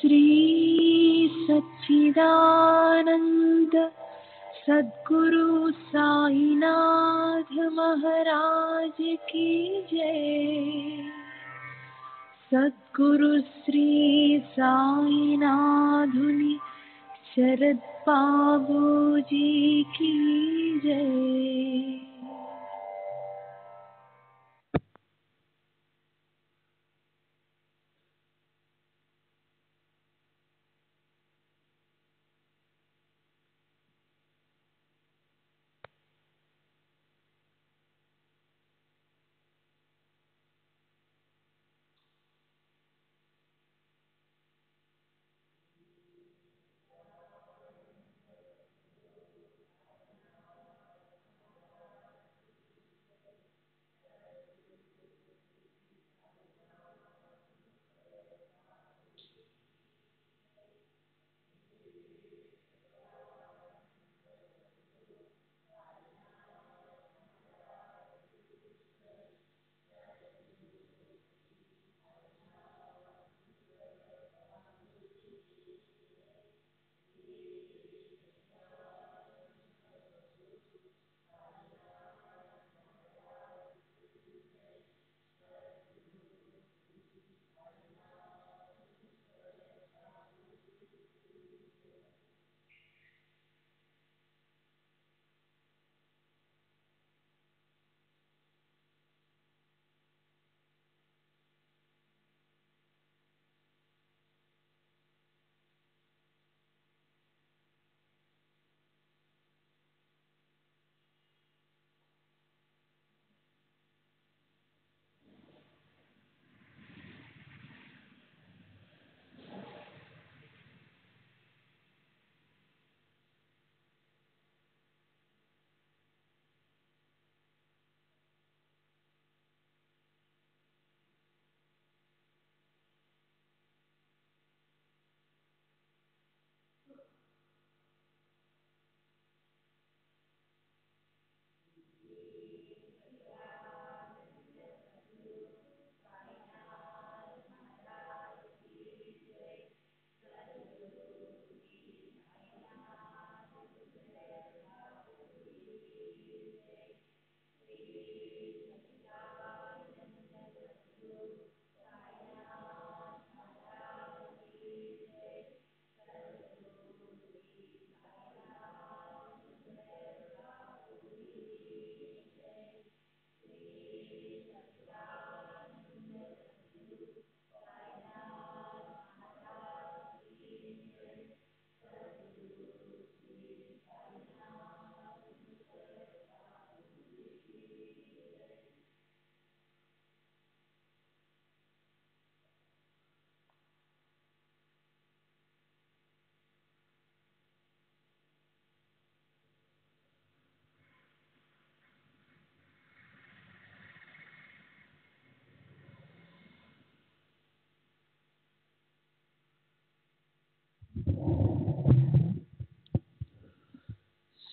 श्री सच्चिदानंद सद्गुरु साईनाथ महाराज की जय। सद्गुरु श्री साईनाथुनि शरद बाबूजी की जय।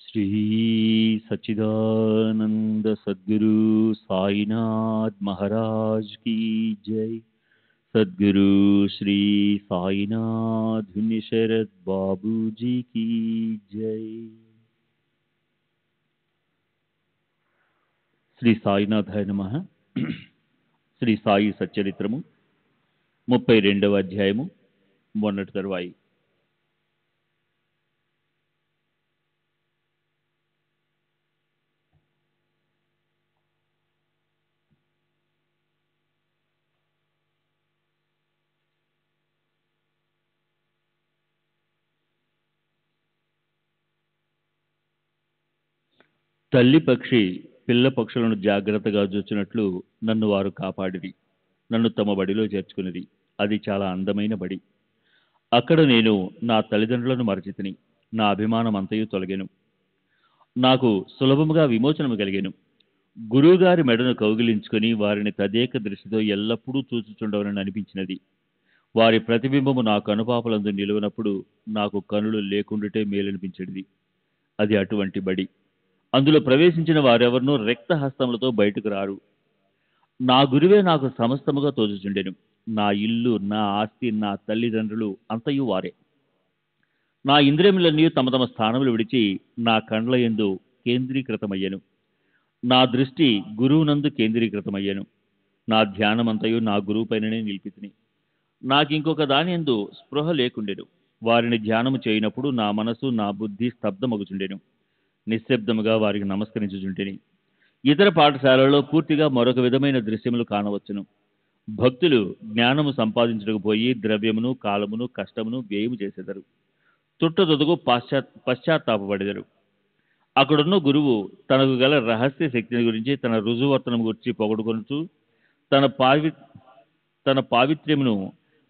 श्री सच्चिदानंद सद्गुरु साईनाथ महाराज की जय। सद्गुरु श्री साईनाथ शरद बाबू जी की जय। శ్రీ సాయినాథాయ నమః. శ్రీ సాయి సచ్చరిత్రము 32వ అధ్యాయము మొన్నటి తరువాయి. తల్లి పక్షి పిల్ల పక్షులను జాగ్రత్తగా చూచినట్లు నన్ను వారు కాపాడిరి. నన్ను తమ బడిలో చేర్చుకునిది. అది చాలా అందమైన బడి. అక్కడ నేను నా తల్లిదండ్రులను మరచితిని. నా అభిమానం అంతయు తొలగెను. నాకు సులభముగా విమోచనము కలిగెను. గురువుగారి మెడను కౌగిలించుకొని వారిని తదేక దృష్టితో ఎల్లప్పుడూ చూచుచుండవనని అనిపించినది. వారి ప్రతిబింబము నా కనుపాపలందు నిలువనప్పుడు నాకు కనులు లేకుండాటే మేలనిపించేది. అది అటువంటి బడి. అందులో ప్రవేశించిన వారెవరినూ రక్తహస్తములతో బయటకు రారు. నా గురువే నాకు సమస్తముగా తోచుచుండెను. నా ఇల్లు, నా ఆస్తి, నా తల్లిదండ్రులు అంతయు వారే. నా ఇంద్రియములన్నీ తమ తమ స్థానములు విడిచి నా కండ్ల యందు కేంద్రీకృతమయ్యను. నా దృష్టి గురువునందు కేంద్రీకృతమయ్యను. నా ధ్యానమంతయు నా గురువు పైననే నిలిపితిని. నాకింకొక దాని యందు స్పృహ లేకుండెను. వారిని ధ్యానము చేయనప్పుడు నా మనసు, నా బుద్ధి స్తబ్దమగుచుండెను. నిశ్శబ్దముగా వారికి నమస్కరించుచుంటిని. ఇతర పాఠశాలలో పూర్తిగా మరొక విధమైన దృశ్యములు కానవచ్చును. భక్తులు జ్ఞానము సంపాదించుటకు పోయి ద్రవ్యమును, కాలమును, కష్టమును వ్యయము చేసెదరు. తుట్టదొదుగు పశ్చాత్తాపపడెదరు. అక్కడున్న గురువు తనకు గల రహస్య శక్తిని గురించి, తన రుజువర్తనం గురించి పొగడుకొనుచు తన పావిత్ర్యమును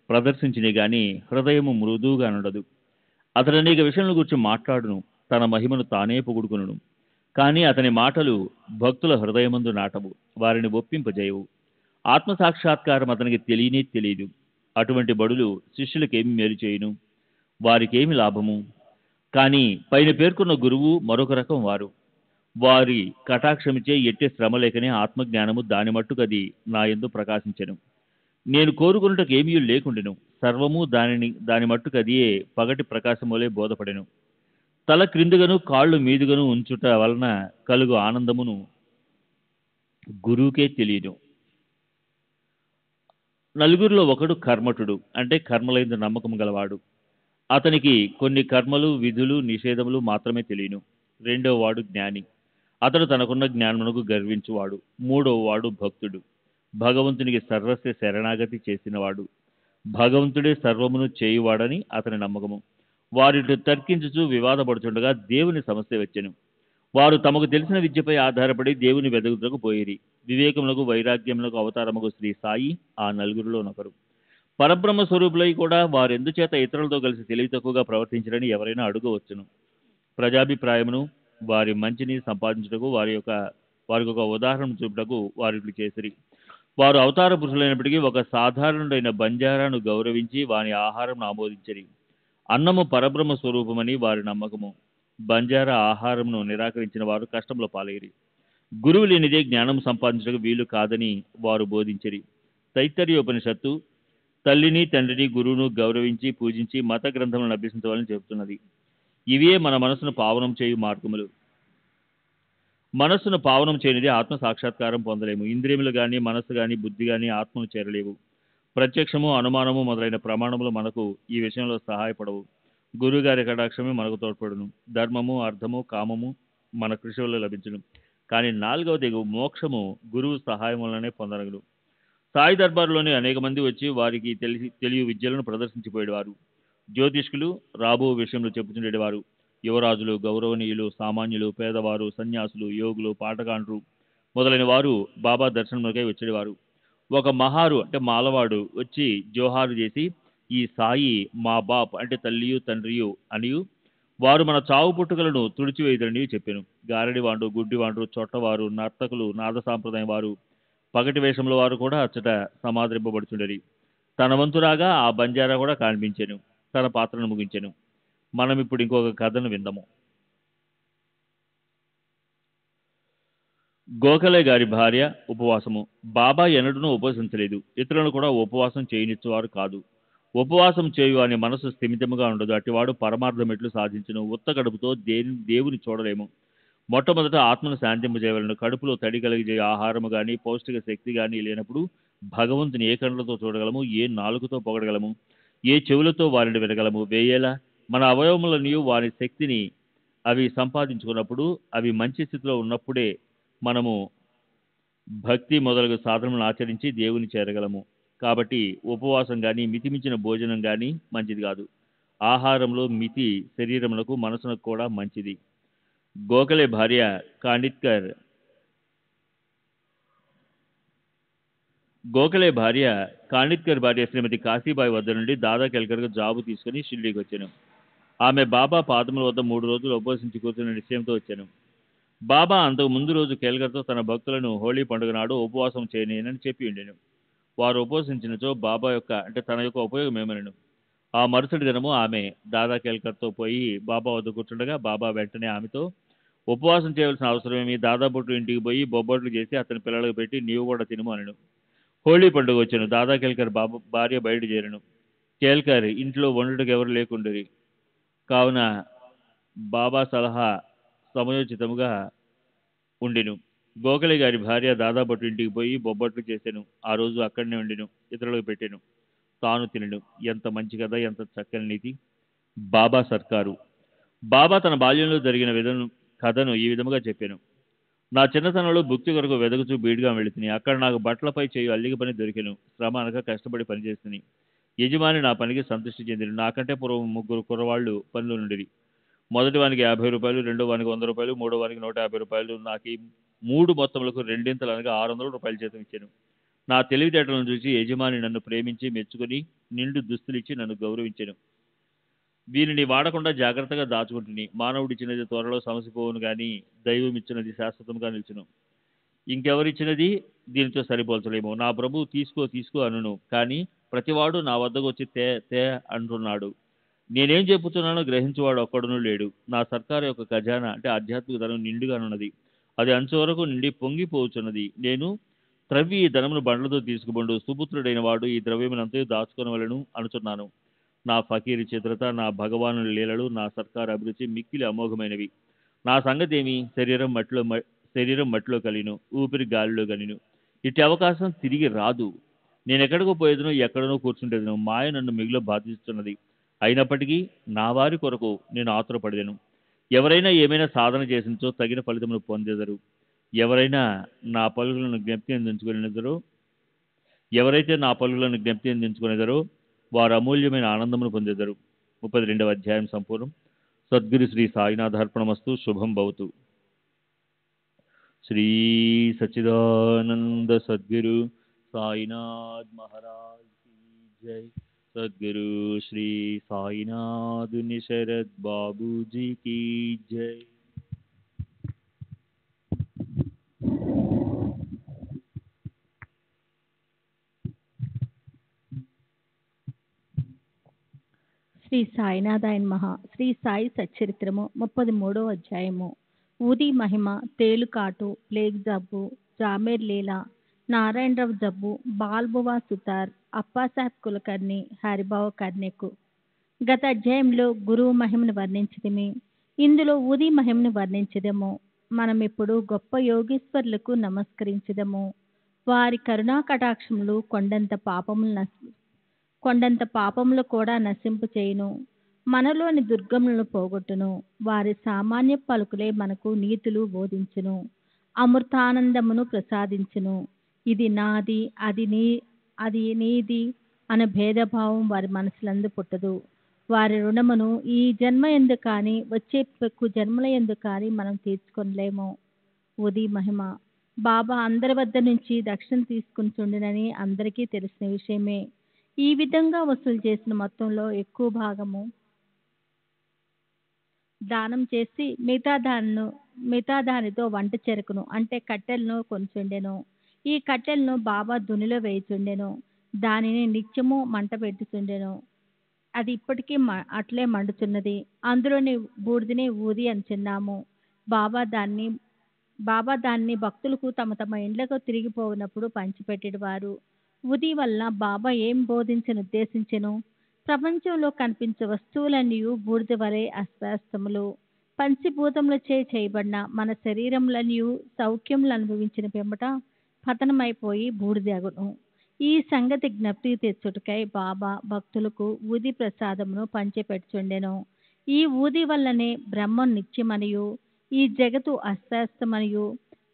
ప్రదర్శించినే గాని హృదయము మృదువుగా నుండదు. అతడు అనేక విషయముల గురించి మాట్లాడును, తన మహిమను తానే పొగుడుకొనును. కానీ అతని మాటలు భక్తుల హృదయమందు నాటవు, వారిని ఒప్పింపజేయవు. ఆత్మసాక్షాత్కారం అతనికి తెలియనే తెలియదు. అటువంటి బడులు శిష్యులకేమి మేలు చేయును, వారికేమి లాభము? కానీ పైన పేర్కొన్న గురువు మరొక రకం వారు. వారి కటాక్షమిచే ఎట్టి శ్రమ లేకనే ఆత్మజ్ఞానము దాని మట్టుకది నా యందు ప్రకాశించెను. నేను కోరుకున్నటకు ఏమీ లేకుండెను. సర్వము దాని మట్టుకదియే పగటి ప్రకాశములే బోధపడెను. తల క్రిందుగను కాళ్ళు మీదుగను ఉంచుట వలన కలుగు ఆనందమును గురువుకే తెలియను. నలుగురిలో ఒకడు కర్మఠుడు, అంటే కర్మలైన నమ్మకం గలవాడు. అతనికి కొన్ని కర్మలు, విధులు, నిషేధములు మాత్రమే తెలియను. రెండవ వాడు జ్ఞాని. అతడు తనకున్న జ్ఞానమునకు గర్వించువాడు. మూడవ వాడు భక్తుడు, భగవంతునికి సర్వస్వ శరణాగతి చేసినవాడు. భగవంతుడే సర్వమును చేయువాడని అతని నమ్మకము. వారితో తర్కించుచు వివాదపడుచుండగా దేవుని సమస్య వచ్చెను. వారు తమకు తెలిసిన విద్యపై ఆధారపడి దేవుని వెదకుటకు పోయిరి. వివేకములకు, వైరాగ్యములకు అవతారముకు శ్రీ సాయి ఆ నలుగురిలోనొకరు. పరబ్రహ్మ స్వరూపులై కూడా వారెందుచేత ఇతరులతో కలిసి తెలివి తక్కువగా ప్రవర్తించరని ఎవరైనా అడుగవచ్చును. ప్రజాభిప్రాయమును, వారి మంచిని సంపాదించుటకు వారికి ఒక ఉదాహరణ చూపుటకు వారిట్లు చేసిరి. వారు అవతార పురుషులైనప్పటికీ ఒక సాధారణుడైన బంజారాను గౌరవించి వాని ఆహారం ఆమోదించరి. అన్నము పరబ్రహ్మ స్వరూపమని వారి నమ్మకము. బంజారా ఆహారమును నిరాకరించిన వారు కష్టంలో పాలైరి. గురువు లేనిదే జ్ఞానం సంపాదించడానికి వీలు కాదని వారు బోధించరి. తైత్తరీయోపనిషత్తు తల్లిని, తండ్రిని, గురువును గౌరవించి పూజించి మత గ్రంథములను అభ్యసించవాలని చెబుతున్నది. ఇవే మన మనసును పావనం చేయు మార్గములు. మనస్సును పావనం చేయనిది ఆత్మ సాక్షాత్కారం పొందలేము. ఇంద్రియములు కానీ, మనస్సు కానీ, బుద్ధి కానీ ఆత్మను చేరలేవు. ప్రత్యక్షము, అనుమానము మొదలైన ప్రమాణములు మనకు ఈ విషయంలో సహాయపడవు. గురువుగారి కటాక్షమే మనకు తోడ్పడును. ధర్మము, అర్థము, కామము మన కృషి వల్ల లభించును. కానీ నాలుగవది మోక్షము గురువు సహాయం వల్లనే పొందగలరు. సాయి దర్బార్లోని అనేక మంది వచ్చి వారికి తెలియ విద్యలను ప్రదర్శించిపోయేవారు. జ్యోతిష్కులు రాబో విషయంలో చెప్పుచుండేవారు. యువరాజులు, గౌరవనీయులు, సామాన్యులు, పేదవారు, సన్యాసులు, యోగులు, పాటగాండ్రు మొదలైన వారు బాబా దర్శనములకై వచ్చేవారు. ఒక మహారు అంటే మాలవాడు వచ్చి జోహారు చేసి, ఈ సాయి మా బాప్ అంటే తల్లియు తండ్రియు అనియు వారు మన చావు పుట్టుకలను తుడిచివేయుదరని చెప్పాను. గారడివాండు, గుడ్డివాండ్రు, చొట్టవారు, నర్తకులు, నాద సాంప్రదాయం వారు, పగటి వేషంలో వారు కూడా అచ్చట సమాదరింపబడుచుండేది. తన వంతురాగా ఆ బంజారా కూడా కనిపించాను. తన పాత్రను ముగించాను. మనం ఇప్పుడు ఇంకొక కథను విందాము. గోఖలే గారి భార్య ఉపవాసము. బాబా ఎన్నడూనూ ఉపవసించలేదు. ఇతరులను కూడా ఉపవాసం చేయనిచ్చేవారు కాదు. ఉపవాసం చేయు అనే మనసు స్థిమితముగా ఉండదు. అటివాడు పరమార్థం ఎట్లు సాధించును. ఉత్త కడుపుతో దేవుని చూడలేము. మొట్టమొదట ఆత్మను శాంతింపజేయవలను. కడుపులో తడి కలిగజేయ ఆహారము కానీ, పౌష్టిక శక్తి కానీ లేనప్పుడు భగవంతుని ఏ కళ్ళతో చూడగలము, ఏ నాలుగుతో పొగడగలము, ఏ చెవులతో వారిని వినగలము? వేయేలా మన అవయవములని వారి శక్తిని అవి సంపాదించుకున్నప్పుడు, అవి మంచి స్థితిలో ఉన్నప్పుడే మనము భక్తి మొదలగు సాధనలను ఆచరించి దేవుని చేరగలము. కాబట్టి ఉపవాసం కానీ, మితిమించిన భోజనం కానీ మంచిది కాదు. ఆహారంలో మితి శరీరములకు, మనసునకు కూడా మంచిది. గోఖలే భార్య కానిత్కర్ భార్య శ్రీమతి కాశీబాయి వద్ద నుండి దాదా కేల్కర్కు జాబు తీసుకుని షిర్డీకి వచ్చాను. ఆమె బాబా పాదముల వద్ద 3 రోజులు ఉపవసించి కూర్చున్న నిశ్చయంతో వచ్చాను. బాబా అంతకు ముందు రోజు కేల్కర్తో తన భక్తులను హోళీ పండుగ నాడు ఉపవాసం చేయనేనని చెప్పి ఉండెను. వారు ఉపవసించినచో బాబా తన యొక్క ఉపయోగం ఏమనను. ఆ మరుసటి దినము ఆమె దాదా కేల్కర్తో పోయి బాబా వద్ద కూర్చుండగా బాబా వెంటనే ఆమెతో, ఉపవాసం చేయవలసిన అవసరమేమి, దాదా బొట్టు ఇంటికి పోయి బొబ్బట్లు చేసి అతని పిల్లలకు పెట్టి నీవు కూడా తినము అనను. హోళీ పండుగ వచ్చాను. దాదా కేల్కర్ బాబు భార్య బయట చేరను. కేల్కర్ ఇంట్లో వండుటకు ఎవరు లేకుండరి. కావున బాబా సలహా సమయోచితముగా ఉండెను. గోఖలే గారి భార్య దాదా భట్టు ఇంటికి పోయి బొబ్బట్లు చేశాను. ఆ రోజు అక్కడనే ఉండెను. ఇతరులకు పెట్టాను. తాను తినను. ఎంత మంచి కథ, ఎంత చక్కని నీతి. బాబా సర్కారు. బాబా తన బాల్యంలో జరిగిన కథను ఈ విధముగా చెప్పాను. నా చిన్నతనంలో భుక్తి కొరకు వెదకుచూ బీడుగా వెళుతుని. అక్కడ నాకు బట్టలపై చేయు అల్లిక పని దొరికెను. శ్రమ అనక కష్టపడి పనిచేస్తుని. యజమాని నా పనికి సంతృష్టి చెందిన. నాకంటే పూర్వం 3 కుర్రవాళ్ళు పనులు నుండిరి. మొదటి వానికి 50 రూపాయలు, రెండో వానికి 100 రూపాయలు, మూడో వానికి 150 రూపాయలు. నాకు ఈ 3 మొత్తములకు రెండింతలు అనగా 600 రూపాయలు జీతం ఇచ్చాను. నా తెలివితేటలను చూసి యజమాని నన్ను ప్రేమించి మెచ్చుకొని నిండు దుస్తులిచ్చి నన్ను గౌరవించాను. వీరిని వాడకుండా జాగ్రత్తగా దాచుకుంటుని. మానవుడిచ్చినది త్వరలో సమసిపోవును గాని దైవం ఇచ్చినది శాశ్వతంగా నిల్చును. ఇంకెవరిచ్చినది దీనితో సరిపోల్చలేము. నా ప్రభు తీసుకో అనును, కానీ ప్రతివాడు నా వద్దకు వచ్చి తే అంటున్నాడు. నేనేం చెప్పుతున్నానో గ్రహించేవాడు ఒక్కడునూ లేడు. నా సర్కారు యొక్క ఖజానా అంటే ఆధ్యాత్మిక ధనం నిండుగానున్నది. అది అంచు వరకు నిండి పొంగిపోవచ్చున్నది. నేను త్రవ్వి ఈ ధనమును బండ్లతో తీసుకుబండు. సుపుత్రుడైన వాడు ఈ ద్రవ్యమునంతా దాచుకొనవలెను అనుచున్నాను. నా ఫకీరి చిత్రత, నా భగవాను లీలలు, నా సర్కారు అభిరుచి మిక్కిలి అమోఘమైనవి. నా సంగతి ఏమి? శరీరం మట్టిలో కలిను, ఊపిరి గాలిలో కలిను. ఇట్టి అవకాశం తిరిగి రాదు. నేను ఎక్కడికో పోయేదనో, ఎక్కడనో కూర్చుంటేదనో మాయ నన్ను మిగిలిలో బాధిస్తున్నది. అయినప్పటికీ నా వారి కొరకు నేను ఆతురపడేదను. ఎవరైనా ఏమైనా సాధన చేసినచో తగిన ఫలితమును పొందేదరు. ఎవరైతే నా పలుకులను జ్ఞప్తి అందించుకునేదరో వారు అమూల్యమైన ఆనందమును పొందేదరు. 32వ అధ్యాయం సంపూర్ణం. సద్గురు శ్రీ సాయినాథార్పణమస్తు. శుభం భవతు. శ్రీ సచ్చిదానంద సద్గురు సాయినాథ్ మహారాజ్ की जय. सद्गुरु श्री साईनाथ निशरद बाबू जी की जय. శ్రీ సాయినాథాయన మహా. శ్రీ సాయి సచ్చరిత్రము 33వ అధ్యాయము. ఊది మహిమ, తేలుకాటు, ప్లేగ్ జబ్బు, జామేర్ లీలా, నారాయణరావు జబ్బు, బాల్బువా సుతార్, అప్పాసాహెబ్ కులకర్ణి, హరిబావ కర్ణెకు. గత అధ్యాయంలో గురువు మహిమను వర్ణించదమే, ఇందులో ఊది మహిమను వర్ణించదము. మనం ఇప్పుడు గొప్ప యోగీశ్వరులకు నమస్కరించదము. వారి కరుణా కటాక్షములు కొండంత పాపములు కూడా నశింపు చేయును. మనలోని దుర్గములను పోగొట్టును. వారి సామాన్య పలుకులే మనకు నీతులు బోధించును, అమృతానందమును ప్రసాదించును. ఇది నాది, అది నీది అనే భేదభావం వారి మనసులందు పుట్టదు. వారి రుణమును ఈ జన్మ ఎందు కానీ వచ్చే జన్మల ఎందు కానీ మనం తీర్చుకొనలేము. ఉది మహిమ. బాబా అందరి వద్ద నుంచి దక్షిణ తీసుకుంటుండనని అందరికీ తెలిసిన విషయమే. ఈ విధంగా వసూలు చేసిన మొత్తంలో ఎక్కువ భాగము దానం చేసి మిగతా దానితో వంట చెరుకును అంటే కట్టెలను కొనుచుండెను. ఈ కట్టెలను బాబా దునిలో వేయుచుండెను. దానిని నిత్యము మంట పెట్టుచుండెను. అది ఇప్పటికీ అట్లే మండుచున్నది. అందులోని బూడిదని ఊది అనుచున్నాము. బాబా దాన్ని భక్తులకు తమ తమ ఇండ్లకు తిరిగిపోయినప్పుడు పంచిపెట్టేవారు. ఉది వల్ల బాబా ఏం బోధించను ఉద్దేశించెను? ప్రపంచంలో కనిపించే వస్తువులన్నీ బూడిద వలె అస్వాస్థములు. పంచభూతములచే చేయబడిన మన శరీరములన్నీ సౌఖ్యములు అనుభవించిన పిమ్మట పతనమైపోయి బూడిదగును. ఈ సంగతి జ్ఞప్తి తెచ్చుటకై బాబా భక్తులకు ఊది ప్రసాదమును పంచిపెట్టుచుండెను. ఈ ఊది వల్లనే బ్రహ్మం నిత్యమనియు ఈ జగత్తు అశాస్త్రమనియు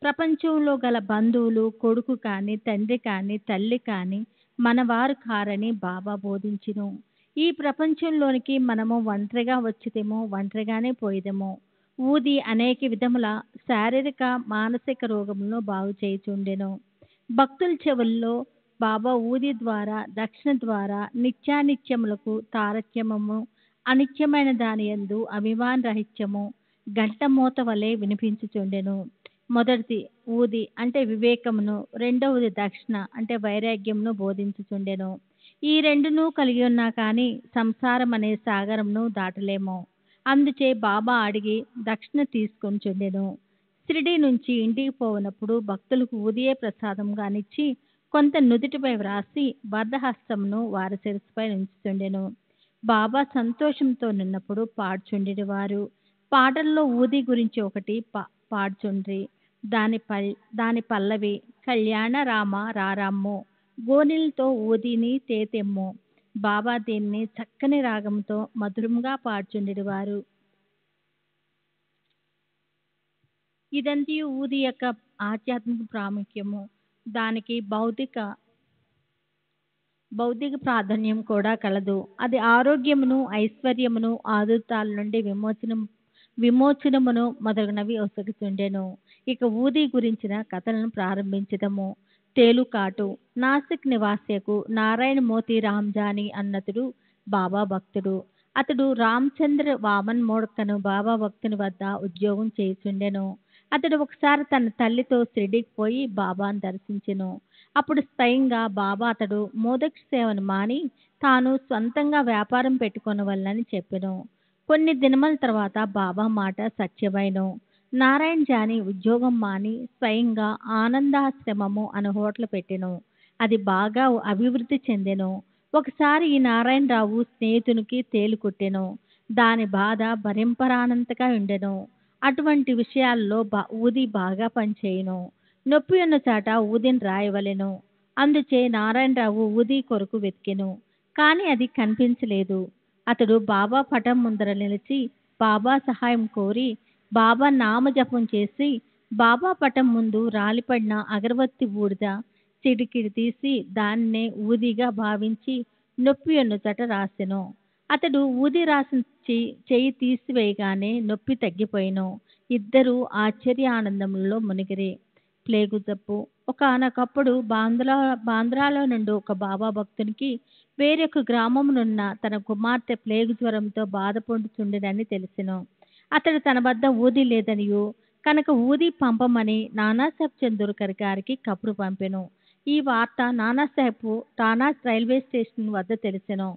ప్రపంచంలో గల బంధువులు కొడుకు కాని తండ్రి కాని తల్లి కాని మనవారు కారని బాబా బోధించును. ఈ ప్రపంచంలోనికి మనము ఒంటరిగా వచ్చితేమో ఒంటరిగానే పోయేదేమో. ఊది అనేక విధముల శారీరక మానసిక రోగములను బాగు చేయుచుండెను. భక్తుల చెవుల్లో బాబా ఊది ద్వారా దక్షిణ ద్వారా నిత్యానిత్యములకు తారక్యమము, అనిత్యమైన దాని యందు అభిమాన రహిత్యము గంట మోత వలె వినిపించుచుండెను. మొదటిది ఊది అంటే వివేకమును, రెండవది దక్షిణ అంటే వైరాగ్యమును బోధించుచుండెను. ఈ రెండును కలిగి ఉన్నా కానీ సంసారం అనే సాగరమును దాటలేము. అందుచే బాబా అడిగి దక్షిణ తీసుకొనిచుండెను. షిరిడీ నుంచి ఇంటికి పోయినప్పుడు భక్తులకు ఊదియే ప్రసాదంగానిచ్చి కొంత నుదుటిపై వ్రాసి వరదహస్తమును వారి శిరస్సుపై ఉంచుతుండెను. బాబా సంతోషంతో నున్నప్పుడు పాడుచుండేవారు. పాటల్లో ఊది గురించి ఒకటి పాడుచుండ్రి. దాని పల్లవి కళ్యాణ రామ రారామ్మో, గోనెలతో ఊదిని తేతెమ్మో. బాబా దీన్ని చక్కని రాగంతో మధురంగా పాడుచుండేవారు. ఇదంతా ఊది యొక్క ఆధ్యాత్మిక ప్రాముఖ్యము. దానికి భౌతిక ప్రాధాన్యం కూడా కలదు. అది ఆరోగ్యమును, ఐశ్వర్యమును, ఆదుర్తాల నుండి విమోచనమును మొదలగునవి ఒసగుచుండెను. ఇక ఊది గురించిన కథలను ప్రారంభించదము. తేలుకాటు. నాసిక్ నివాసియకు నారాయణ మోతి రామ్జానీ అన్నతుడు బాబా భక్తుడు. అతడు రామచంద్ర వామన్ మోడ్కను బాబా భక్తుని వద్ద ఉద్యోగం చేయుచుండెను. అతడు ఒకసారి తన తల్లితో షిరిడీకి పోయి బాబాను దర్శించెను. అప్పుడు స్వయంగా బాబా అతడు మోదక్ సేవను మాని తాను సొంతంగా వ్యాపారం పెట్టుకొనవలనని చెప్పెను. కొన్ని దినముల తర్వాత బాబా మాట సత్యమైను. నారాయణ జానీ ఉద్యోగం మాని స్వయంగా ఆనందాశ్రమము అనే హోటల్ పెట్టెను. అది బాగా అభివృద్ధి చెందెను. ఒకసారి ఈ నారాయణరావు స్నేహితునికి తేలు కుట్టెను. దాని బాధ భరింపరానంతగా ఉండెను. అటువంటి విషయాల్లో ఊది బాగా పనిచేయును. నొప్పి ఉన్న చాట ఊదిని రాయవలెను. అందుచే నారాయణరావు ఊది కొరకు వెతికెను. కానీ అది కనిపించలేదు. అతడు బాబా పటం ముందర నిలిచి బాబా సహాయం కోరి బాబా నామజపం చేసి బాబా పటం ముందు రాలిపడిన అగరవత్తి బూడిద చిడికిడి తీసి దాన్నే ఊదిగా భావించి నొప్పి ఉన్న చట రాసెను. అతడు ఊది రాసిన చెయ్యి తీసివేయగానే నొప్పి తగ్గిపోయిను. ఇద్దరు ఆశ్చర్యానందంలో మునిగిరి. ప్లేగు జబ్బు. ఒకనొకప్పుడు బాంద్రాలో నుండి ఒక బాబా భక్తునికి వేరొక గ్రామమునున్న తన కుమార్తె ప్లేగు జ్వరంతో బాధపడుచుండెనని తెలిసెను. అతడు తన వద్ద ఊది లేదనియు కనుక ఊది పంపమని నానాసాహెబ్ చందోర్కర్ గారికి కబురు పంపెను. ఈ వార్త నానాసాహెబ్ టానా రైల్వే స్టేషన్ వద్ద తెలిసెను.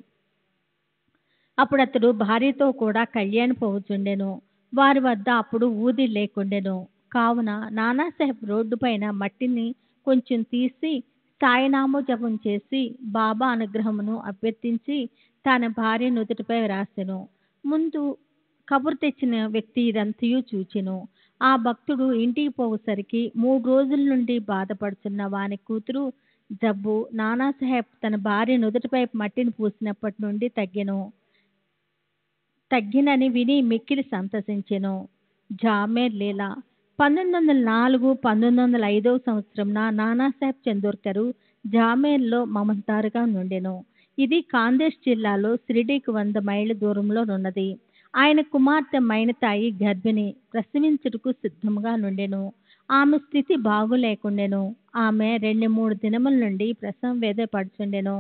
అప్పుడు అతడు భార్యతో కూడా కళ్యాణ్ పోవుచుండెను. వారి వద్ద అప్పుడు ఊది లేకుండెను. కావున నానాసాహెబ్ రోడ్డు పైన మట్టిని కొంచెం తీసి సాయినామో జపం చేసి బాబా అనుగ్రహమును అభ్యర్థించి తన భార్య నుదుటిపై వ్రాసెను. ముందు కబురు తెచ్చిన వ్యక్తి ఇదంతయు చూచెను. ఆ భక్తుడు ఇంటికి పోవుసరికి 3 రోజుల నుండి బాధపడుతున్న వాని కూతురు జబ్బు నానాసాహెబ్ తన భార్య నుదుటిపై మట్టిని పూసినప్పటి నుండి తగ్గినని విని మిక్కిలి సంతసించెను. జామేర్ లీలా. 1904-1905 సంవత్సరంన నానాసాహెబ్ చందోర్కరు జామేర్లో మమతారుగా నుండెను. ఇది కాందేశ్ జిల్లాలో షిరిడీకి 100 మైళ్ళ దూరంలో నున్నది. ఆయన కుమార్తె మైనతాయి గర్భిణి, ప్రసవించుటకు సిద్ధముగా నుండెను. ఆమె స్థితి బాగులేకుండెను. ఆమె 2-3 దినముల నుండి ప్రసవ వేదన పడుచుండెను.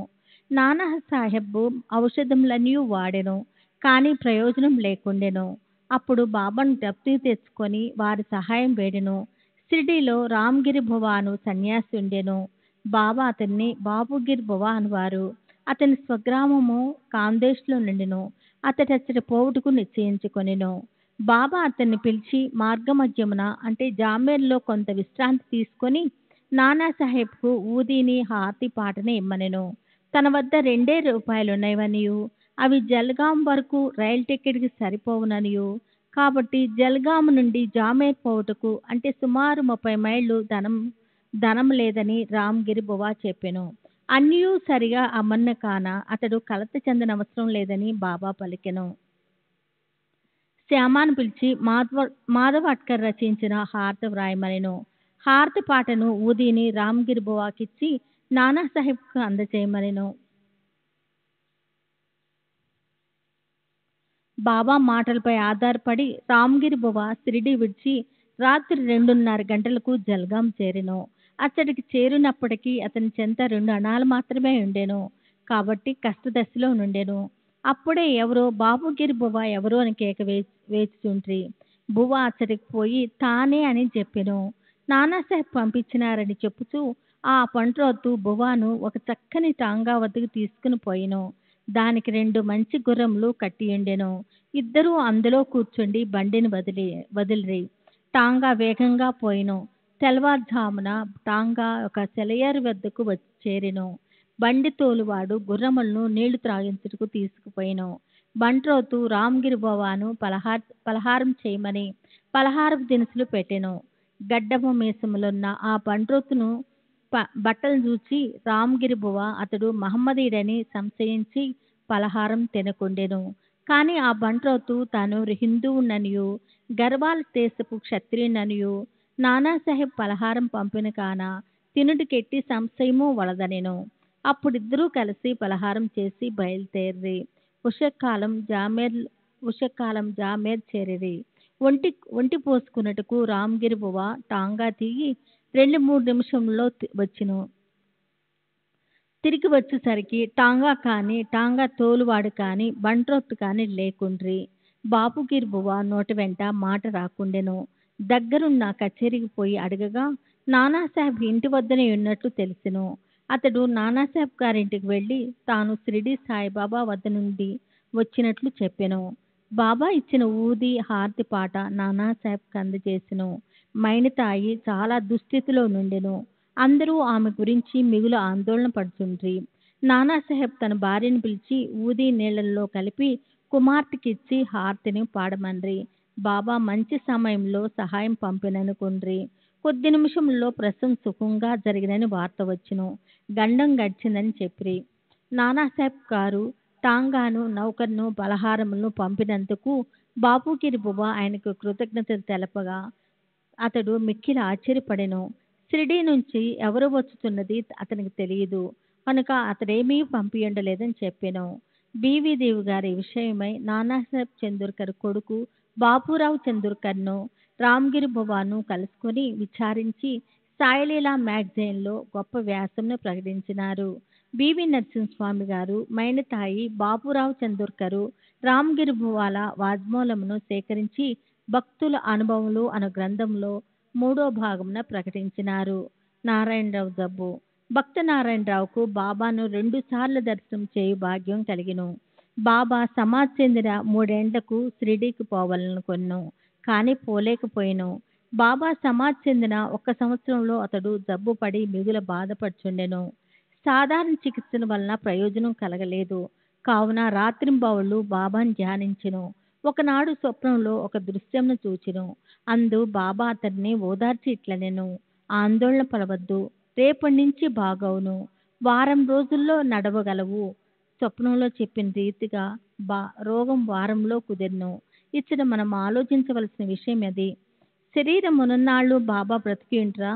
నానాసాహెబ్ ఔషధములన్నీ వాడెను. కానీ ప్రయోజనం లేకుండెను. అప్పుడు బాబాను దప్తికి తెచ్చుకొని వారి సహాయం వేడెను. షిరిడీలో రామ్గిరి బువా అను సన్యాసి ఉండెను. బాబా అతన్ని బాబుగిరి బువా అనువారు. అతని స్వగ్రామము కాందేశ్లో నుండెను. అతడచ్చట పోవుటకు నిశ్చయించుకొనెను. బాబా అతన్ని పిలిచి మార్గమధ్యమున అంటే జామేర్లో కొంత విశ్రాంతి తీసుకొని నానాసాహెబ్కు ఊదీని హారతి పాటని ఇమ్మనెను. తన వద్ద 2 రూపాయలున్నవనియు అవి జల్గాం వరకు రైలు టికెట్కి సరిపోవుననియు కాబట్టి జల్గాం నుండి జామేర్ పోవుటకు అంటే సుమారు 30 మైళ్ళు ధనం లేదని రామ్గిరి బువా చెప్పెను. అన్నియూ సరిగా అమన్న కాన అతడు కలత చెందనవసరం లేదని బాబా పలికెను. శ్యామాను పిలిచి మాధవ్ అట్కర్ రచించిన హారతి వ్రాయమనెను. హారతి పాటను ఊదీని రామ్గిరి బువాకిచ్చి నానాసాహెబ్కు అందచేయమనెను. బాబా మాటలపై ఆధారపడి రామ్గిరి బువా షిరిడీ విడిచి రాత్రి 2:30 గంటలకు జల్గాం చేరెను. అతడికి చేరినప్పటికీ అతని చెంత 2 అణాలు మాత్రమే ఉండెను. కాబట్టి కష్టదశలో నుండెను. అప్పుడే ఎవరో బాబుగిరి బువా ఎవరో అని కేక వేచుచుండ్రి. బువా అతడికి పోయి తానే అని చెప్పెను. నానాసాహెబ్ పంపించినారని చెప్పుచూ ఆ పంట్రోతు బువాను ఒక చక్కని టాంగా వద్దకు తీసుకుని పోయెను. దానికి 2 మంచి గుర్రములు కట్టియుండెను. ఇద్దరూ అందులో కూర్చుండి బండిని వదిలిరి. టాంగా వేగంగా పోయెను. తెల్లవారుజామున టాంగా ఒక సెలయేరు వద్దకు వచ్చి చేరెను. బండి తోలువాడు గుర్రములను నీళ్లు త్రాగించుటకు తీసుకుపోయెను. బంట్రోతు రామగిరి బోవాను పలహారం చేయమని పలహారపు దినుసులు పెట్టెను. గడ్డము మీసములున్న ఆ బంట్రోతును బట్టలు చూచి రామగిరి బువ అతడు మహమ్మదీయుడని సంశయించి పలహారం తినకుండెను. కాని ఆ బంట్రోతు తాను హిందువుననియు గర్వాల దేశపు క్షత్రియుననియు నానాసాహెబ్ పలహారం పంపిన కాన తినుటికెట్టి సంశయము వలదనెను. అప్పుడిద్దరూ కలిసి పలహారం చేసి బయలుదేరి ఉషకాలం జామేర్ చేరిరి. ఒంటి పోసుకున్నట్టుకు రామగిరి బువ టాంగా దిగి 2-3 నిమిషంలో వచ్చును. తిరిగి వచ్చేసరికి టాంగా కాని టాంగా తోలువాడు కాని బంట్రోతు కాని లేకుండ్రి. బాబుగిరి బువ నోటి వెంట మాట రాకుండెను. దగ్గరున్న కచేరీకి పోయి అడగగా నానాసాహెబ్ ఇంటి వద్దనే ఉన్నట్లు తెలిసెను. అతడు నానాసాహెబ్ గారింటికి వెళ్ళి తాను షిరిడి సాయిబాబా వద్ద నుండి వచ్చినట్లు చెప్పెను. బాబా ఇచ్చిన ఊది హారతి పాట నానాసాహెబ్కి అందజేసెను. మైనతాయి చాలా దుస్థితిలో నుండెను. అందరూ ఆమె గురించి మిగులు ఆందోళన పడుతుండ్రి. నానాసాహెబ్ తన భార్యను పిలిచి ఊది నీళ్లలో కలిపి కుమార్తెకిచ్చి హారతిని పాడమన్రి. బాబా మంచి సమయంలో సహాయం పంపిననుకుండ్రి. కొద్ది నిమిషంలో ప్రసవం సుఖంగా జరిగినని వార్త వచ్చును. గండం గడిచిందని చెప్పిరి. నానాసాహెబ్ గారు టాంగాను నౌకర్ను పలహారములను పంపినందుకు బాబుగిరి బువ ఆయనకు కృతజ్ఞత తెలపగా అతడు మిక్కిలి ఆశ్చర్యపడెను. షిరిడీ నుంచి ఎవరు వచ్చుతున్నది అతనికి తెలియదు కనుక అతడేమీ పంపియుండలేదని చెప్పెను. బీవీ దేవి గారి విషయమై నానాసాహెబ్ చందూర్కర్ కొడుకు బాబురావు చందూర్కర్ను రామగిరి బువాను కలుసుకొని విచారించి సాయిలీలా మ్యాగజైన్లో గొప్ప వ్యాసంను ప్రకటించినారు. బివి నరసింహస్వామి గారు మైనతాయి బాబురావు చందూర్కరు రామగిరి బువాల వాజ్మూలమును సేకరించి భక్తుల అనుభవములు అను గ్రంథంలో 3వ భాగమున ప్రకటించినారు. నారాయణరావు జబ్బు. భక్త నారాయణరావుకు బాబాను 2 సార్లు దర్శనం చేయు భాగ్యం కలిగిను. బాబా సమాధి చెందిన 3 ఏండ్లకు షిరిడీకి పోవాలనుకొనెను. కానీ పోలేకపోయెను. బాబా సమాధి చెందిన 1 సంవత్సరంలో అతడు జబ్బు పడి మిగుల బాధపడుచుండెను. సాధారణ చికిత్సల వలన ప్రయోజనం కలగలేదు. కావున రాత్రింబవళ్ళు బాబాను ధ్యానించెను. ఒకనాడు స్వప్నంలో ఒక దృశ్యంను చూచెను. అందు బాబా అతడిని ఓదార్చి ఇట్లనెను: ఆందోళన పడవద్దు, రేపటి నుంచి బాగవును, వారం రోజుల్లో నడవగలవు. స్వప్నంలో చెప్పిన రీతిగా రోగం వారంలో కుదిరిను. ఇచ్చట మనం ఆలోచించవలసిన విషయం అది. శరీరం ఉన్ననాళ్ళు బాబా బ్రతికింట్రా?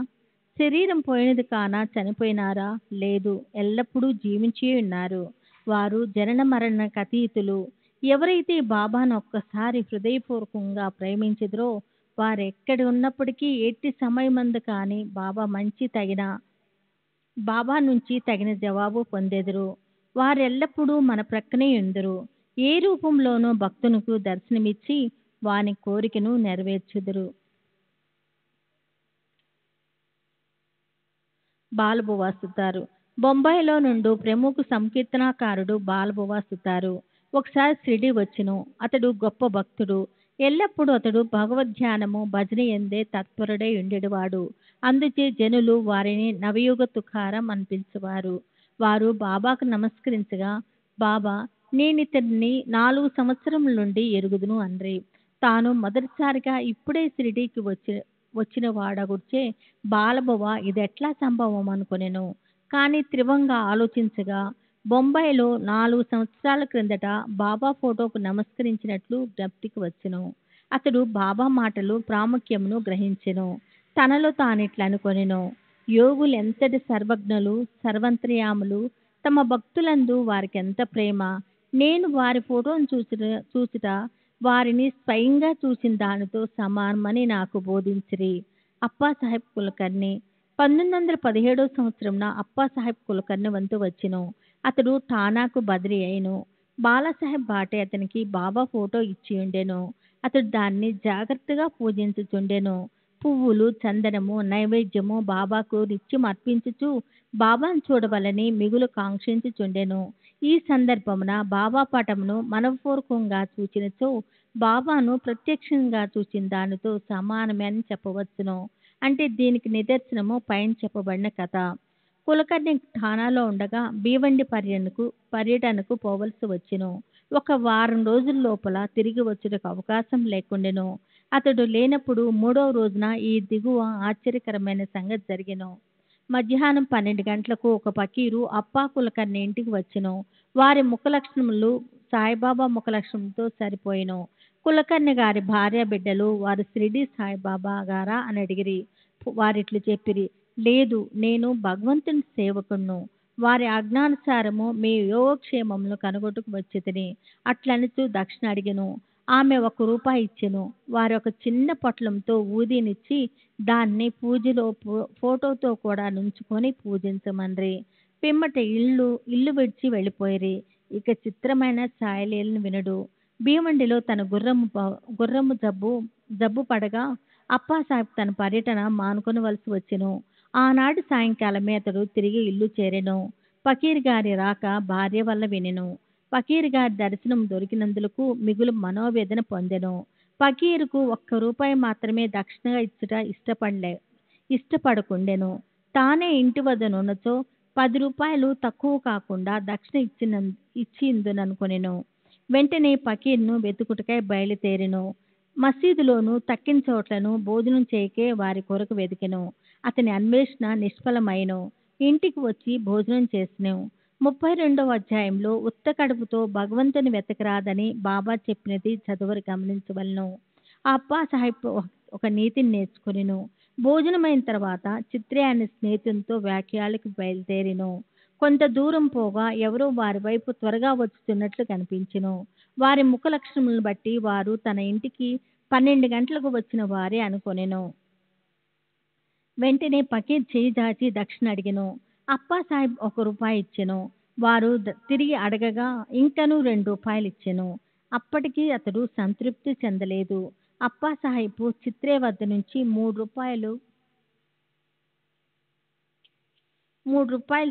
శరీరం పోయినది కానా చనిపోయినారా? లేదు, ఎల్లప్పుడూ జీవించి ఉన్నారు. వారు జనన మరణ అతీతులు. ఎవరైతే బాబాను ఒక్కసారి హృదయపూర్వకంగా ప్రేమించదురో వారు ఎక్కడ ఉన్నప్పటికీ ఎట్టి సమయమందు కానీ బాబా నుంచి తగిన జవాబు పొందెదరు. వారెల్లప్పుడూ మన ప్రక్కనే ఉందరు. ఏ రూపంలోనూ భక్తునికి దర్శనమిచ్చి వాని కోరికను నెరవేర్చుదురు. బాలబువా సుతారు. బొంబాయిలో నుండి ప్రముఖ సంకీర్తనాకారుడు బాలబువా సుతారు ఒకసారి షిరిడి వచ్చును. అతడు గొప్ప భక్తుడు. ఎల్లప్పుడూ అతడు భగవద్ధ్యానము భజన ఎందే తత్పరుడై ఉండేవాడు. అందుచే జనులు వారిని నవయుగ తుకారం అనిపించేవారు. వారు బాబాకు నమస్కరించగా, బాబా, నేనితడిని 4 సంవత్సరముల నుండి ఎరుగుదును అన్రి. తాను మొదటిసారిగా ఇప్పుడే షిరిడీకి వచ్చిన వాడగుర్చే బాలబువా ఇదెట్లా సంభవం అనుకొనెను. కానీ త్రివంగా ఆలోచించగా బొంబాయిలో 4 సంవత్సరాల క్రిందట బాబా ఫోటోకు నమస్కరించినట్లు జ్ఞప్తికి వచ్చెను. అతడు బాబా మాటలు ప్రాముఖ్యమును గ్రహించెను. తనలో తానిట్లా అనుకొనెను: యోగులు ఎంతటి సర్వజ్ఞులు, సర్వంతర్యాములు, తమ భక్తులందు వారికి ఎంత ప్రేమ. నేను వారి ఫోటోను చూచుట వారిని స్వయంగా చూసిన దానితో సమానమని నాకు బోధించిరి. అప్పాసాహెబ్ కులకర్ణి. 1917వ సంవత్సరంన అప్పాసాహెబ్ కులకర్ణి వంతు వచ్చెను. అతడు ఠానాకు బదిలీ అయ్యెను. బాలాసాహెబ్ బాటే అతనికి బాబా ఫోటో ఇచ్చి ఉండెను. అతడు దాన్ని జాగ్రత్తగా పూజించుచుండెను. పువ్వులు, చందనము, నైవేద్యము బాబాకు నిత్యం అర్పించుచు బాబాను చూడవలని మిగులు కాంక్షించుచుండెను. ఈ సందర్భమున బాబా పటమును మనపూర్వకంగా చూచినచో బాబాను ప్రత్యక్షంగా చూచిన దానితో సమానమే అని చెప్పవచ్చును. అంటే దీనికి నిదర్శనము పైన చెప్పబడిన కథ. కులకర్ణి ఠానాలో ఉండగా భీవండి పర్యటనకు పోవలసి వచ్చెను. ఒక వారం రోజుల లోపల తిరిగి వచ్చుటకు అవకాశం లేకుండెను. అతడు లేనప్పుడు 3వ రోజున ఈ దిగువ ఆశ్చర్యకరమైన సంగతి జరిగెను. మధ్యాహ్నం 12 గంటలకు ఒక పకీరు అప్పా కులకర్ణి ఇంటికి వచ్చెను. వారి ముఖ లక్షణములు సాయిబాబా ముఖ లక్షణంతో సరిపోయెను. కులకర్ణి గారి భార్య బిడ్డలు వారు షిరిడి సాయిబాబా గారా అని అడిగిరి. వారిట్లు చెప్పిరి, లేదు, నేను భగవంతుని సేవకుడును. వారి ఆజ్ఞానుసారము మీ యోగక్షేమములను కనుగొట్టుకు వచ్చితిని. అట్లనుచు దక్షిణ అడిగెను. ఆమె 1 రూపాయి ఇచ్చెను. వారి ఒక చిన్న పొట్లంతో ఊదినిచ్చి దాన్ని పూజలో ఫోటోతో కూడా నుంచుకొని పూజించమన్రి. పిమ్మట ఇల్లు విడిచి వెళ్ళిపోయిరి. ఇక చిత్రమైన సాయలీలను వినుడు. భీమండిలో తన గుర్రము జబ్బు పడగా అప్పాసాహెబ్ తన పర్యటన మానుకొనవలసి వచ్చెను. ఆనాడు సాయంకాలమే అతడు తిరిగి ఇల్లు చేరెను. ఫకీర్ గారి రాక భార్య వల్ల వినెను. ఫకీర్ గారి దర్శనం దొరికినందులకు మిగులు మనోవేదన పొందెను. ఫకీరుకు 1 రూపాయి మాత్రమే దక్షిణగా ఇచ్చుట ఇష్టపడకుండెను. తానే ఇంటి వద్ద నున్నచో 10 రూపాయలు తక్కువ కాకుండా దక్షిణ ఇచ్చిందుననుకొనెను. వెంటనే ఫకీర్ను వెతుకుటకై బయలుదేరెను. మసీదులోను తక్కిన చోట్లను భోజనం చేయకే వారి కొరకు వెతికెను. అతని అన్వేషణ నిష్ఫలమైను. ఇంటికి వచ్చి భోజనం చేసెను. 32వ అధ్యాయంలో ఉత్త కడుపుతో భగవంతుని వెతకరాదని బాబా చెప్పినది చదువరు గమనించవలను. ఆ అప్పా సాహెబ్ ఒక నీతిని నేర్చుకొనెను. భోజనమైన తర్వాత చిత్రే అనే స్నేహితునితో వ్యాఖ్యాలకు బయలుదేరెను. కొంత దూరం పోగా ఎవరో వారి వైపు త్వరగా వచ్చుతున్నట్లు కనిపించెను. వారి ముఖ లక్షణములను బట్టి వారు తన ఇంటికి 12 గంటలకు వచ్చిన వారే అనుకొనెను. వెంటనే ఫకీర్ చేయి దాచి దక్షిణ అడిగెను. అప్పా సాహెబ్ 1 రూపాయి ఇచ్చెను. వారు తిరిగి అడగగా ఇంకనూ 2 రూపాయలు ఇచ్చెను. అప్పటికీ అతడు సంతృప్తి చెందలేదు. అప్పా సాహెబ్ చిత్రే వద్ద నుంచి 3 రూపాయలు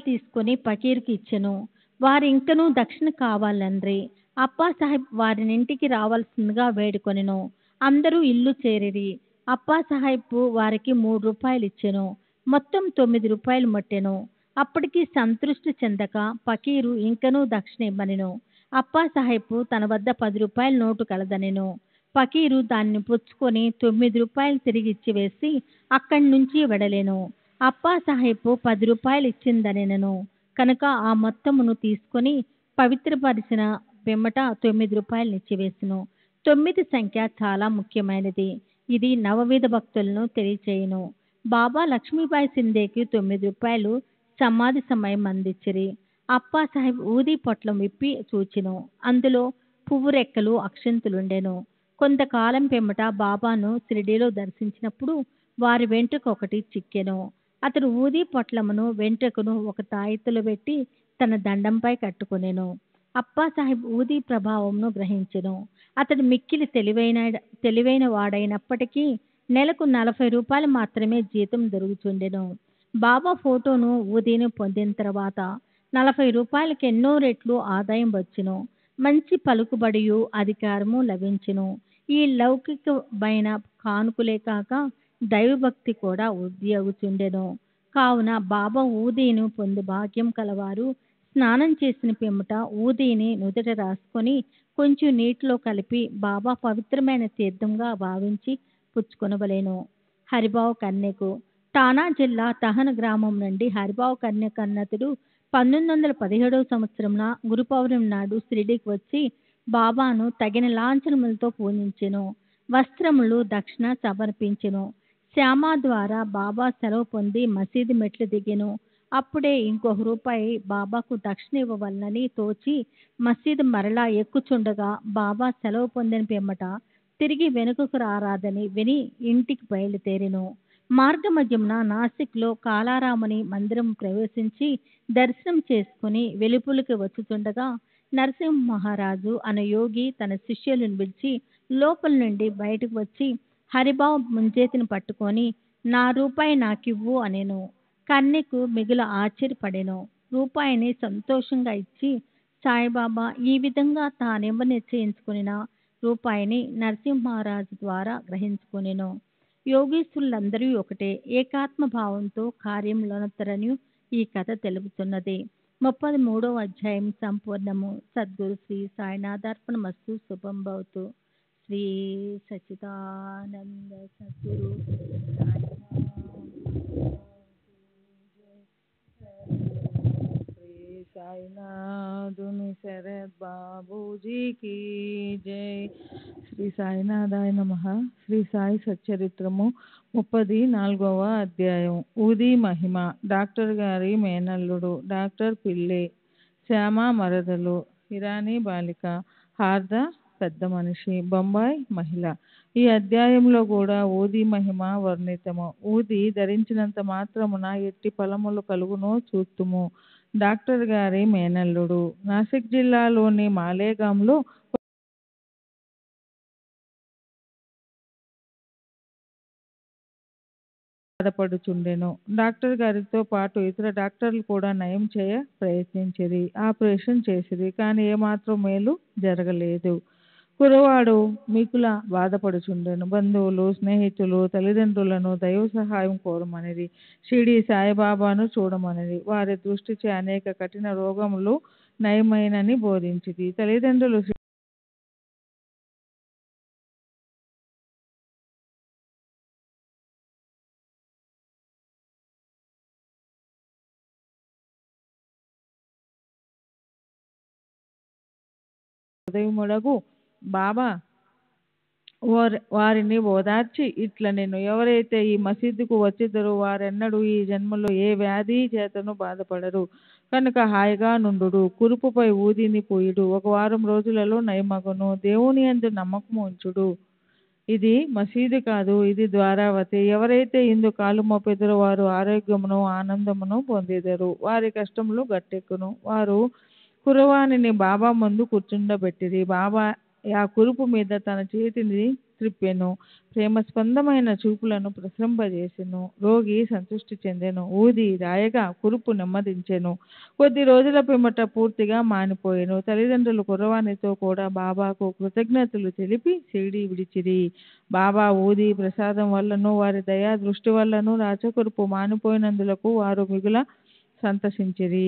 తీసుకొని ఫకీర్కి ఇచ్చెను. వారు ఇంకనూ దక్షిణ కావాలన్రి. అప్పా సాహెబ్ వారినింటికి రావాల్సిందిగా వేడుకొనెను. అందరూ ఇల్లు చేరిరి. అప్పా సాహెబ్ వారికి 3 రూపాయలు ఇచ్చెను. మొత్తం 9 రూపాయలు మొట్టెను. అప్పటికి సంతృష్టి చెందక ఫకీరు ఇంకనూ దక్షిణ ఇమ్మనెను. అప్పా సాహెబ్ తన వద్ద 10 రూపాయల నోటు కలదనెను. ఫకీరు దాన్ని పుచ్చుకొని 9 రూపాయలు తిరిగి ఇచ్చివేసి అక్కడి నుంచి వెడలెను. అప్పా సాహెబ్ 10 రూపాయలు ఇచ్చిందనెను కనుక ఆ మొత్తమును తీసుకొని పవిత్రపరిచిన పిమ్మట 9 రూపాయలు ఇచ్చివేసెను. 9 సంఖ్య చాలా ముఖ్యమైనది. ఇది నవవిధ భక్తులను తెలియచేయును. బాబా లక్ష్మీబాయి సింధేకి 9 రూపాయలు సమాధి సమయం అందించిరి. అప్పా సాహెబ్ ఊది పొట్లం విప్పి చూచెను. అందులో పువ్వు రెక్కలు అక్షంతులుండెను. కొంతకాలం పిమ్మట బాబాను షిరిడీలో దర్శించినప్పుడు వారి వెంట్రుక ఒకటి చిక్కెను. అతడు ఊది పొట్లమును వెంట్రుకను ఒక తాయెత్తులో పెట్టి తన దండంపై కట్టుకొనెను. అప్పా సాహెబ్ ఊది ప్రభావంను గ్రహించెను. అతడు మిక్కిలి తెలివైన వాడైనప్పటికీ నెలకు 40 రూపాయలు మాత్రమే జీతం దొరుకుతుండెను. బాబా ఫోటోను ఊదిని పొందిన తర్వాత 40 రూపాయలకి ఎన్నో రెట్లు ఆదాయం వచ్చును. మంచి పలుకుబడియు అధికారము లభించును. ఈ లౌకికమైన కానుకలే కాక దైవభక్తి కూడా ఉద్యోగుచుండెను. కావున బాబా ఊదీని పొందు భాగ్యం కలవారు స్నానం చేసిన పిమ్మట ఊదీని నుదుట రాసుకొని కొంచెం నీటిలో కలిపి బాబా పవిత్రమైన తీర్థంగా భావించి పుచ్చుకొనవలెను. హరిబావు కన్యకు ఠానా జిల్లా తహన గ్రామం నుండి హరిబావు కన్యకన్నతుడు 1917వ సంవత్సరంన గురు పౌర్ణమి నాడు షిరిడీకి వచ్చి బాబాను తగిన లాంఛనములతో పూజించెను. వస్త్రములు దక్షిణ సమర్పించెను. శ్యామ ద్వారా బాబా సెలవు పొంది మసీదు మెట్లు దిగెను. అప్పుడే ఇంకొక రూపాయి బాబాకు దక్షిణ ఇవ్వవలనని తోచి మసీదు మరలా ఎక్కుచుండగా బాబా సెలవు పొందిన పిమ్మట తిరిగి వెనుకకు రారాదని విని ఇంటికి బయలుదేరెను. మార్గమధ్యమున నాసిక్లో కాలారాముని మందిరం ప్రవేశించి దర్శనం చేసుకుని వెలుపులకి వచ్చుచుండగా నరసింహ మహారాజు అనే యోగి తన శిష్యులను పిలిచి లోపల నుండి బయటకు వచ్చి హరిబావు ముంజేతిని పట్టుకొని 'నా రూపాయి నాకివ్వు' అనెను. కన్యకు మిగుల ఆశ్చర్యపడెను. రూపాయిని సంతోషంగా ఇచ్చి సాయిబాబా ఈ విధంగా తానివ్వ నిశ్చయించుకున్న రూపాయిని నరసింహరాజు ద్వారా గ్రహించుకొనెను. యోగీశ్వరులందరూ ఒకటే ఏకాత్మ భావంతో కార్యములనొత్తరని ఈ కథ తెలుపుతున్నది. 33వ అధ్యాయం సంపూర్ణము. సద్గురు శ్రీ సాయినాథార్పణమస్తు. శుభం భవతు. శ్రీ సచ్చిదానంద సద్గురు శ్రీ సాయినాథుని శరత్ బాబూజీకి జై. శ్రీ సాయినాథాయ నమః. శ్రీ సాయి సచ్చరిత్రము 34వ అధ్యాయం. ఊది మహిమ. డాక్టర్ గారి మేనల్లుడు డాక్టర్ పిల్లే, శ్యామ మరదలు, ఇరానీ బాలిక, హార్ద పెద్ద మనిషి, బొంబాయి మహిళ. ఈ అధ్యాయంలో కూడా ఊది మహిమ వర్ణితము. ఊది ధరించినంత మాత్రమున ఎట్టి ఫలములు కలుగునో చూస్తుము. డాక్టర్ గారి మేనల్లుడు నాసిక్ జిల్లాలోని మాలేగాంలో బాధపడుచుండెను. డాక్టర్ గారితో పాటు ఇతర డాక్టర్లు కూడా నయం చేయ ప్రయత్నించిరి. ఆపరేషన్ చేసిరి. కానీ ఏమాత్రం మేలు జరగలేదు. కురవాడు మికుల బాధపడుచుండెను. బంధువులు, స్నేహితులు, తల్లిదండ్రులను దైవ సహాయం కోరమనిరి. షిరిడి సాయిబాబాను చూడమనిరి. వారి దృష్టిచే అనేక కఠిన రోగములు నయమైనని బోధించిరి. తల్లిదండ్రులు హృదయముడగు బాబా వారిని ఓదార్చి ఇట్ల నేను ఎవరైతే ఈ మసీదుకు వచ్చిద్దరో వారెన్నడూ ఈ జన్మలో ఏ వ్యాధి చేతను బాధపడరు. కనుక హాయిగా నుండుడు. కురుపుపై ఊదిని పోయుడు. 1 వారం రోజులలో నయమగును. దేవుని యందు నమ్మకము ఉంచుడు. ఇది మసీదు కాదు, ఇది ద్వారావతి. ఎవరైతే ఇందు కాలు మోపెదరో వారు ఆరోగ్యమును ఆనందమును పొందేదరు. వారి కష్టములు గట్టెక్కును. వారు కురవానిని బాబా ముందు కూర్చుండబెట్టిరి. బాబా ఆ కురుపు మీద తన చేతిని త్రిప్పెను. ప్రేమ స్పందమైన చూపులను ప్రసరింపజేసెను. రోగి సంతృష్టి చెందెను. ఊది రాయగా కురుపు నెమ్మదించెను. కొద్ది రోజుల పిమ్మట పూర్తిగా మానిపోయెను. తల్లిదండ్రులు కురవానితో కూడా బాబాకు కృతజ్ఞతలు తెలిపి షిరిడి విడిచిరి. బాబా ఊది ప్రసాదం వల్లను వారి దయా దృష్టి వల్లను రాచకురుపు మానిపోయినందులకు వారు మిగుల సంతసించిరి.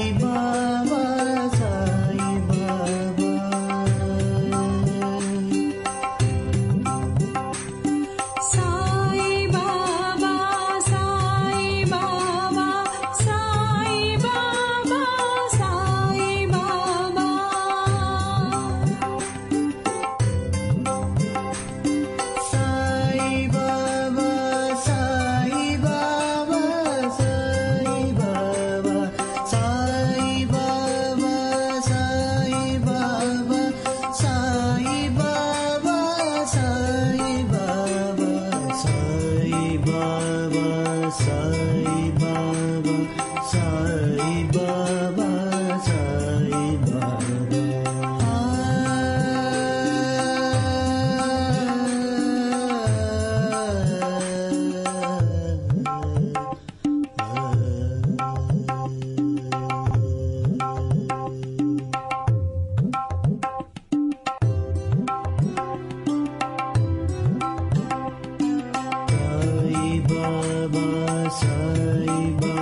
సాయి బాబా